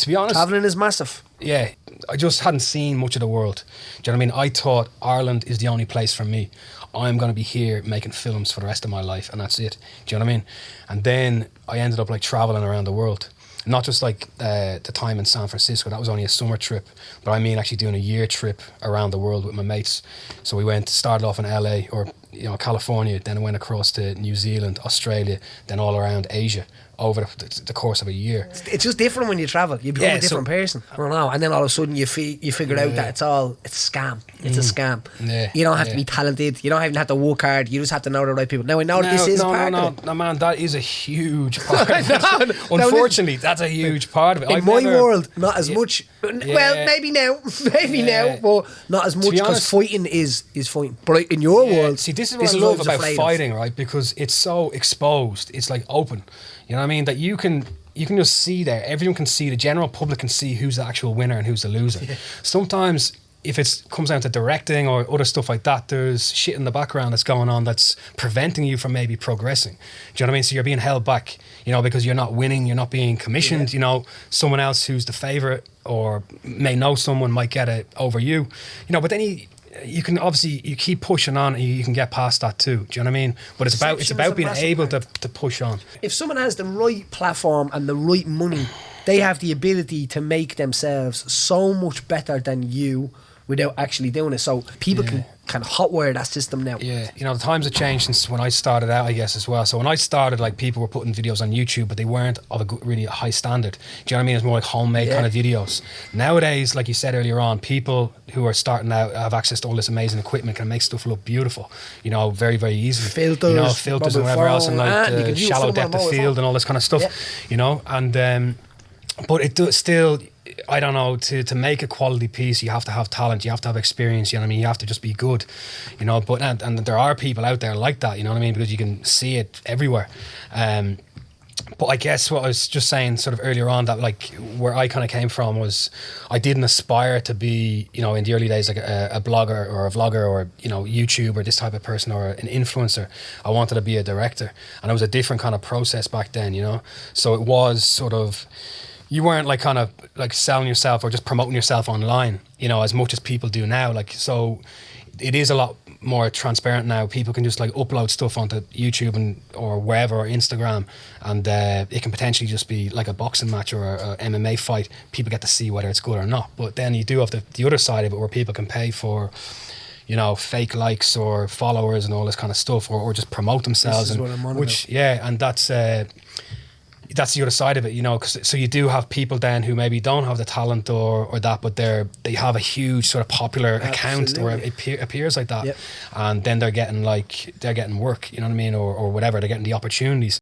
To be honest, Traveling is massive. yeah, I just hadn't seen much of the world. Do you know what I mean? I thought Ireland is the only place for me. I'm going to be here making films for the rest of my life, and that's it. Do you know what I mean? And then I ended up like traveling around the world. Not just like the time in San Francisco, that was only a summer trip, but I mean actually doing a year trip around the world with my mates. So we started off in LA or California, then I went across to New Zealand, Australia, then all around Asia over the course of a year. It's just different when you travel. You become a different person. I don't know. And then all of a sudden you figure out that it's a scam. It's a scam. Yeah. You don't have to be talented. You don't even have to work hard. You just have to know the right people. Now I know that this is part of it. No, man, that is a huge part of it. Unfortunately, that's a huge part of it. In my world, not as much. Well, maybe now, but not as much because fighting is fighting. But in your world, see, this is what I love about fighting, right? Because it's so exposed. It's like open. You know what I mean? That you can just see there. Everyone can see. The general public can see who's the actual winner and who's the loser. Yeah. Sometimes, if it comes down to directing or other stuff like that, there's shit in the background that's going on that's preventing you from maybe progressing. Do you know what I mean? So you're being held back, because you're not winning, you're not being commissioned. Yeah. Someone else who's the favourite or may know someone might get it over you. But then you can obviously you keep pushing on and you can get past that too. Do you know what I mean? But it's about being able to push on. If someone has the right platform and the right money, they have the ability to make themselves so much better than you without actually doing it. So people can kind of hotwire that system now. Yeah, the times have changed since when I started out, I guess, as well. So when I started, like, people were putting videos on YouTube, but they weren't of a really high standard. Do you know what I mean? It's more like homemade kind of videos. Nowadays, like you said earlier on, people who are starting out have access to all this amazing equipment, can make stuff look beautiful, very, very easily. Filters and whatever else, and like the shallow depth of field and all this kind of stuff, and but it does still, I don't know, to make a quality piece, you have to have talent, you have to have experience, you know what I mean? You have to just be good, but and there are people out there like that, you know what I mean? Because you can see it everywhere. But I guess what I was just saying sort of earlier on, that like where I kind of came from was I didn't aspire to be, in the early days, like a blogger or a vlogger or, YouTube or this type of person or an influencer. I wanted to be a director, and it was a different kind of process back then, So it was sort of, you weren't like kind of like selling yourself or just promoting yourself online, as much as people do now. Like, so it is a lot more transparent now. People can just like upload stuff onto YouTube or wherever, or Instagram, and it can potentially just be like a boxing match or a MMA fight. People get to see whether it's good or not. But then you do have the other side of it, where people can pay for, fake likes or followers and all this kind of stuff, or just promote themselves. This is what I'm on about. And that's the other side of it, so you do have people then who maybe don't have the talent or that, but they have a huge sort of popular account where it appears like that, and then they're getting work, you know what I mean, or whatever, they're getting the opportunities.